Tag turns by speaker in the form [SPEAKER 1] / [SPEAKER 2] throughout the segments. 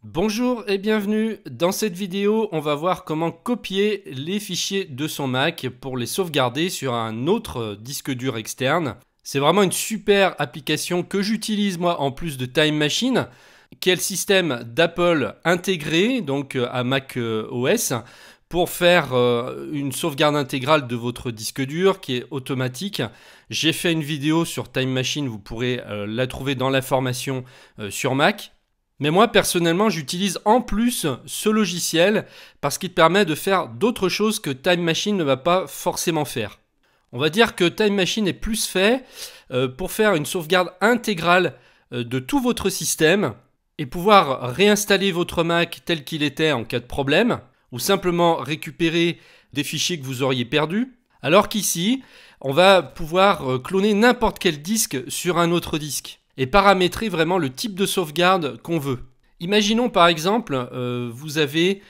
[SPEAKER 1] Bonjour et bienvenue. Dans cette vidéo, on va voir comment copier les fichiers de son Mac pour les sauvegarder sur un autre disque dur externe. C'est vraiment une super application que j'utilise moi en plus de Time Machine, qui est le système d'Apple intégré donc à Mac OS pour faire une sauvegarde intégrale de votre disque dur qui est automatique. J'ai fait une vidéo sur Time Machine, vous pourrez la trouver dans la formation sur Mac. Mais moi, personnellement, j'utilise en plus ce logiciel parce qu'il permet de faire d'autres choses que Time Machine ne va pas forcément faire. On va dire que Time Machine est plus fait pour faire une sauvegarde intégrale de tout votre système et pouvoir réinstaller votre Mac tel qu'il était en cas de problème ou simplement récupérer des fichiers que vous auriez perdus. Alors qu'ici, on va pouvoir cloner n'importe quel disque sur un autre disque et paramétrer vraiment le type de sauvegarde qu'on veut. Imaginons par exemple, vous avez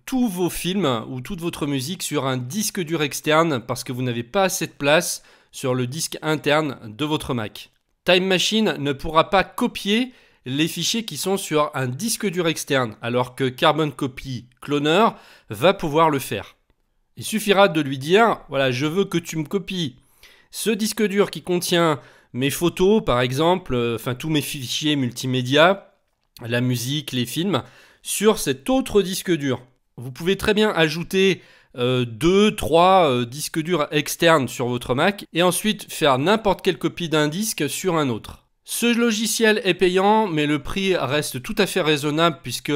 [SPEAKER 1] tous vos films ou toute votre musique sur un disque dur externe parce que vous n'avez pas assez de place sur le disque interne de votre Mac. Time Machine ne pourra pas copier les fichiers qui sont sur un disque dur externe, alors que Carbon Copy Cloner va pouvoir le faire. Il suffira de lui dire, voilà, je veux que tu me copies ce disque dur qui contient mes photos, par exemple, tous mes fichiers multimédia, la musique, les films, sur cet autre disque dur. Vous pouvez très bien ajouter 2-3 disques durs externes sur votre Mac et ensuite faire n'importe quelle copie d'un disque sur un autre. Ce logiciel est payant, mais le prix reste tout à fait raisonnable puisque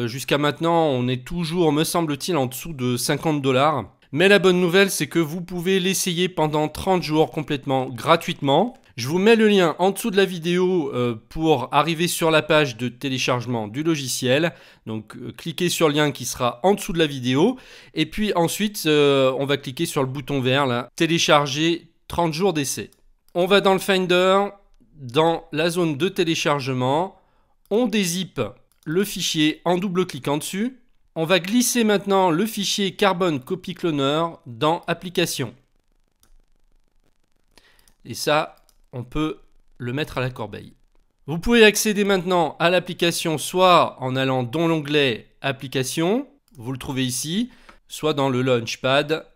[SPEAKER 1] jusqu'à maintenant, on est toujours, me semble-t-il, en dessous de 50 $. Mais la bonne nouvelle, c'est que vous pouvez l'essayer pendant 30 jours complètement gratuitement. Je vous mets le lien en dessous de la vidéo pour arriver sur la page de téléchargement du logiciel. Donc cliquez sur le lien qui sera en dessous de la vidéo. Et puis ensuite, on va cliquer sur le bouton vert là, télécharger 30 jours d'essai. On va dans le Finder, dans la zone de téléchargement. On dézippe le fichier en double-cliquant dessus. On va glisser maintenant le fichier Carbon Copy Cloner dans Applications. Et ça, on peut le mettre à la corbeille. Vous pouvez accéder maintenant à l'application soit en allant dans l'onglet Applications, vous le trouvez ici, soit dans le Launchpad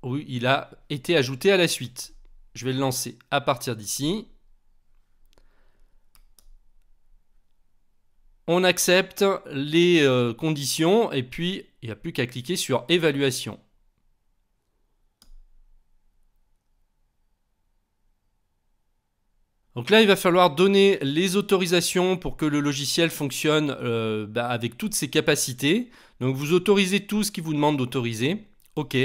[SPEAKER 1] où il a été ajouté à la suite. Je vais le lancer à partir d'ici. On accepte les conditions et puis il n'y a plus qu'à cliquer sur Évaluation. Donc là, il va falloir donner les autorisations pour que le logiciel fonctionne avec toutes ses capacités. Donc vous autorisez tout ce qu'il vous demande d'autoriser. OK.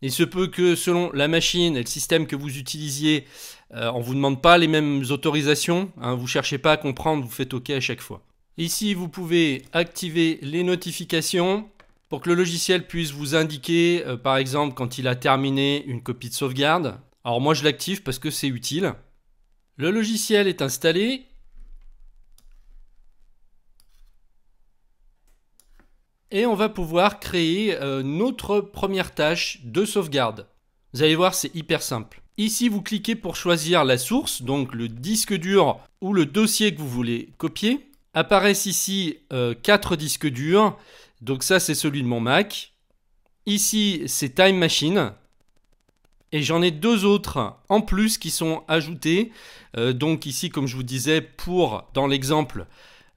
[SPEAKER 1] Il se peut que selon la machine et le système que vous utilisiez, on ne vous demande pas les mêmes autorisations. Vous ne cherchez pas à comprendre, vous faites OK à chaque fois. Ici, vous pouvez activer les notifications pour que le logiciel puisse vous indiquer, par exemple, quand il a terminé une copie de sauvegarde. Alors moi, je l'active parce que c'est utile. Le logiciel est installé. Et on va pouvoir créer notre première tâche de sauvegarde. Vous allez voir, c'est hyper simple. Ici, vous cliquez pour choisir la source, donc le disque dur ou le dossier que vous voulez copier. Apparaissent ici 4 disques durs. Donc ça, c'est celui de mon Mac. Ici, c'est Time Machine. Et j'en ai 2 autres en plus qui sont ajoutés. Donc ici, comme je vous disais, pour, dans l'exemple,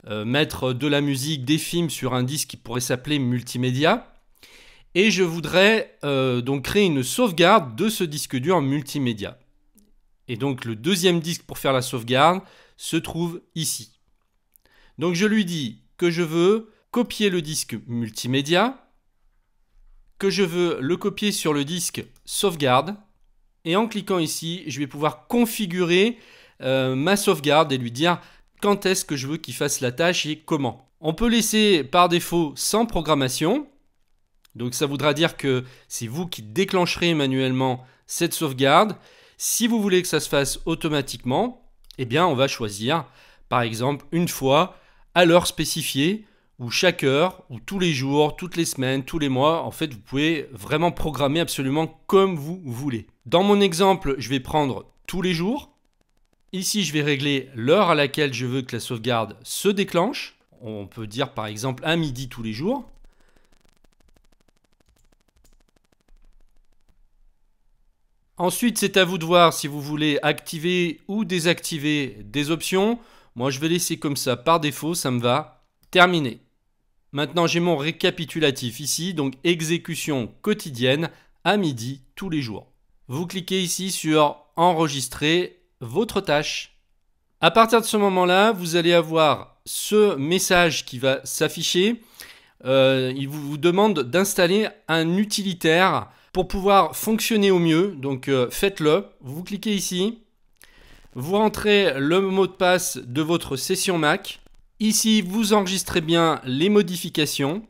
[SPEAKER 1] mettre de la musique, des films sur un disque qui pourrait s'appeler multimédia. Et je voudrais donc créer une sauvegarde de ce disque dur multimédia. Et donc le deuxième disque pour faire la sauvegarde se trouve ici. Donc je lui dis que je veux copier le disque multimédia, que je veux le copier sur le disque sauvegarde. Et en cliquant ici, je vais pouvoir configurer ma sauvegarde et lui dire quand est-ce que je veux qu'il fasse la tâche et comment. On peut laisser par défaut sans programmation. Donc ça voudra dire que c'est vous qui déclencherez manuellement cette sauvegarde. Si vous voulez que ça se fasse automatiquement, eh bien on va choisir par exemple une fois à l'heure spécifiée, ou chaque heure, ou tous les jours, toutes les semaines, tous les mois. En fait, vous pouvez vraiment programmer absolument comme vous voulez. Dans mon exemple, je vais prendre tous les jours. Ici, je vais régler l'heure à laquelle je veux que la sauvegarde se déclenche. On peut dire par exemple à midi tous les jours. Ensuite, c'est à vous de voir si vous voulez activer ou désactiver des options. Moi, je vais laisser comme ça par défaut, ça me va. Terminé. Maintenant, j'ai mon récapitulatif ici, donc exécution quotidienne à midi tous les jours. Vous cliquez ici sur enregistrer votre tâche. À partir de ce moment-là, vous allez avoir ce message qui va s'afficher. Il vous demande d'installer un utilitaire pour pouvoir fonctionner au mieux. Donc faites-le. Vous cliquez ici. Vous rentrez le mot de passe de votre session Mac. Ici, vous enregistrez bien les modifications.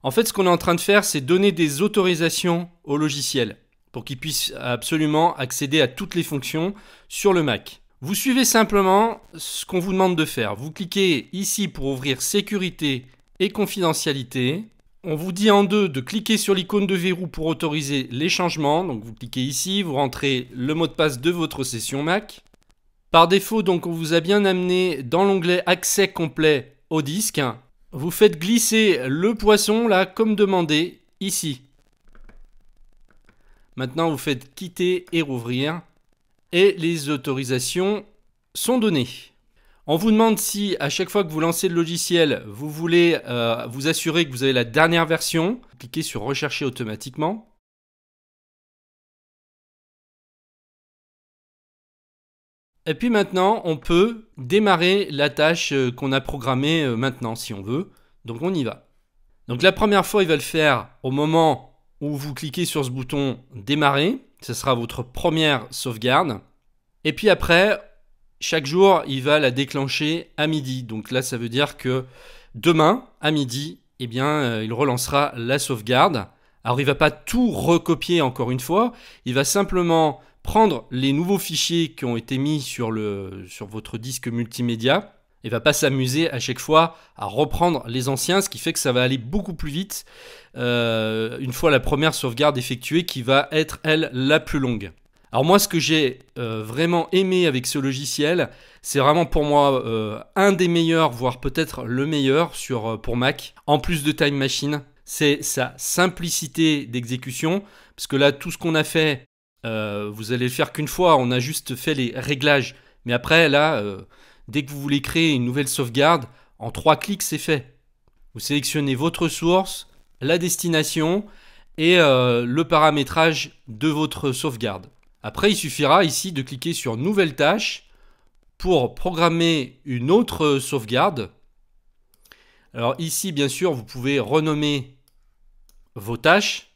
[SPEAKER 1] En fait, ce qu'on est en train de faire, c'est donner des autorisations au logiciel pour qu'il puisse absolument accéder à toutes les fonctions sur le Mac. Vous suivez simplement ce qu'on vous demande de faire. Vous cliquez ici pour ouvrir sécurité et confidentialité. On vous dit en deux de cliquer sur l'icône de verrou pour autoriser les changements. Donc vous cliquez ici, vous rentrez le mot de passe de votre session Mac. Par défaut, donc on vous a bien amené dans l'onglet accès complet au disque. Vous faites glisser le poisson là comme demandé ici. Maintenant vous faites quitter et rouvrir. Et les autorisations sont données. On vous demande si à chaque fois que vous lancez le logiciel, vous voulez vous assurer que vous avez la dernière version. Cliquez sur rechercher automatiquement. Et puis maintenant, on peut démarrer la tâche qu'on a programmée maintenant si on veut. Donc on y va. Donc la première fois, il va le faire au moment où vous cliquez sur ce bouton démarrer. Ce sera votre première sauvegarde. Et puis après, chaque jour, il va la déclencher à midi. Donc là, ça veut dire que demain, à midi, eh bien, il relancera la sauvegarde. Alors, il ne va pas tout recopier encore une fois. Il va simplement prendre les nouveaux fichiers qui ont été mis sur votre disque multimédia. Il ne va pas s'amuser à chaque fois à reprendre les anciens, ce qui fait que ça va aller beaucoup plus vite une fois la première sauvegarde effectuée qui va être, elle, la plus longue. Alors moi, ce que j'ai vraiment aimé avec ce logiciel, c'est vraiment pour moi un des meilleurs, voire peut-être le meilleur pour Mac. En plus de Time Machine, c'est sa simplicité d'exécution. Parce que là, tout ce qu'on a fait, vous allez le faire qu'une fois. On a juste fait les réglages. Mais après, là, dès que vous voulez créer une nouvelle sauvegarde, en 3 clics, c'est fait. Vous sélectionnez votre source, la destination et le paramétrage de votre sauvegarde. Après, il suffira ici de cliquer sur Nouvelle tâche pour programmer une autre sauvegarde. Alors ici, bien sûr, vous pouvez renommer vos tâches.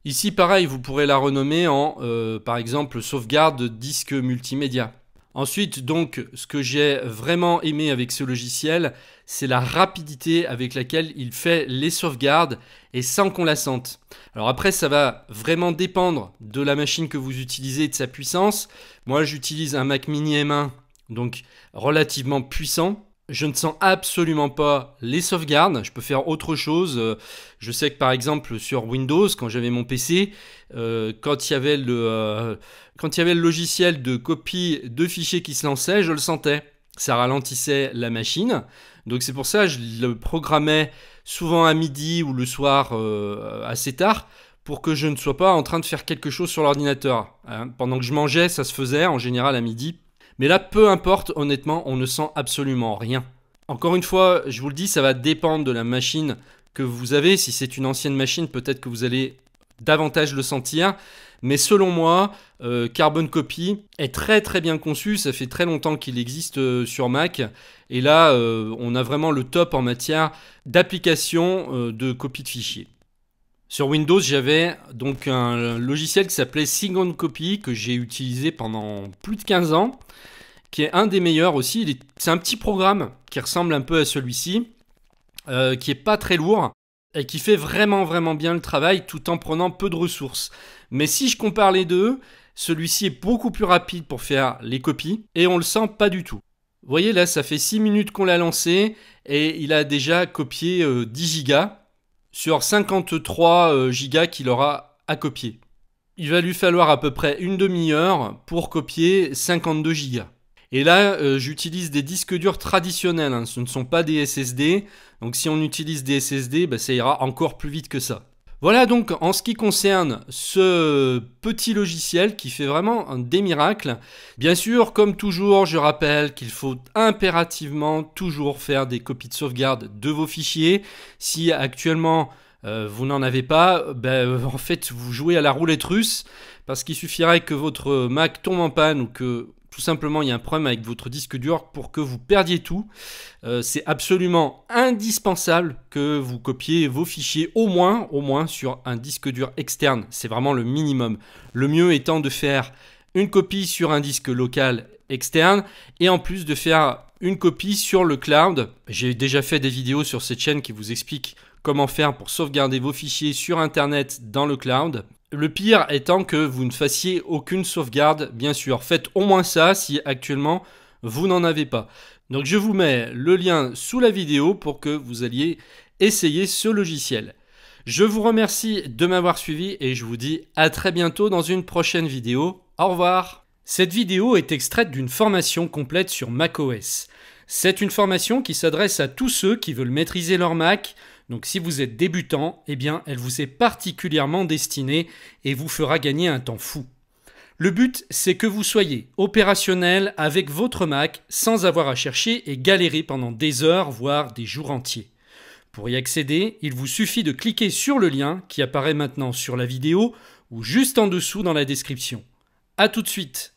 [SPEAKER 1] Ici, pareil, vous pourrez la renommer en, par exemple, sauvegarde disque multimédia. Ensuite, donc, ce que j'ai vraiment aimé avec ce logiciel, c'est la rapidité avec laquelle il fait les sauvegardes et sans qu'on la sente. Alors après, ça va vraiment dépendre de la machine que vous utilisez et de sa puissance. Moi, j'utilise un Mac Mini M1, donc relativement puissant. Je ne sens absolument pas les sauvegardes. Je peux faire autre chose. Je sais que par exemple sur Windows, quand j'avais mon PC, quand il y avait le logiciel de copie de fichiers qui se lançait, je le sentais. Ça ralentissait la machine. Donc c'est pour ça que je le programmais souvent à midi ou le soir assez tard pour que je ne sois pas en train de faire quelque chose sur l'ordinateur. Hein. Pendant que je mangeais, ça se faisait en général à midi. Mais là, peu importe, honnêtement, on ne sent absolument rien. Encore une fois, je vous le dis, ça va dépendre de la machine que vous avez. Si c'est une ancienne machine, peut-être que vous allez davantage le sentir. Mais selon moi, Carbon Copy est très très bien conçu. Ça fait très longtemps qu'il existe sur Mac. Et là, on a vraiment le top en matière d'application de copie de fichiers. Sur Windows, j'avais donc un logiciel qui s'appelait Second Copy que j'ai utilisé pendant plus de 15 ans, qui est un des meilleurs aussi. C'est un petit programme qui ressemble un peu à celui-ci, qui est pas très lourd et qui fait vraiment vraiment bien le travail tout en prenant peu de ressources. Mais si je compare les deux, celui-ci est beaucoup plus rapide pour faire les copies et on le sent pas du tout. Vous voyez là, ça fait 6 minutes qu'on l'a lancé et il a déjà copié 10 gigas. Sur 53 gigas qu'il aura à copier. il va lui falloir à peu près une demi-heure pour copier 52 Go. Et là, j'utilise des disques durs traditionnels, hein, ce ne sont pas des SSD. Donc si on utilise des SSD, ça ira encore plus vite que ça. Voilà donc en ce qui concerne ce petit logiciel qui fait vraiment des miracles. Bien sûr, comme toujours, je rappelle qu'il faut impérativement toujours faire des copies de sauvegarde de vos fichiers. Si actuellement vous n'en avez pas, en fait vous jouez à la roulette russe parce qu'il suffirait que votre Mac tombe en panne ou que tout simplement il y a un problème avec votre disque dur pour que vous perdiez tout. C'est absolument indispensable que vous copiez vos fichiers au moins sur un disque dur externe. C'est vraiment le minimum. Le mieux étant de faire une copie sur un disque local externe et en plus de faire une copie sur le cloud. J'ai déjà fait des vidéos sur cette chaîne qui vous expliquent comment faire pour sauvegarder vos fichiers sur internet dans le cloud. Le pire étant que vous ne fassiez aucune sauvegarde, bien sûr. Faites au moins ça si actuellement vous n'en avez pas. Donc je vous mets le lien sous la vidéo pour que vous alliez essayer ce logiciel. Je vous remercie de m'avoir suivi et je vous dis à très bientôt dans une prochaine vidéo. Au revoir. Cette vidéo est extraite d'une formation complète sur macOS. C'est une formation qui s'adresse à tous ceux qui veulent maîtriser leur Mac. Donc si vous êtes débutant, eh bien elle vous est particulièrement destinée et vous fera gagner un temps fou. Le but, c'est que vous soyez opérationnel avec votre Mac sans avoir à chercher et galérer pendant des heures, voire des jours entiers. Pour y accéder, il vous suffit de cliquer sur le lien qui apparaît maintenant sur la vidéo ou juste en dessous dans la description. À tout de suite!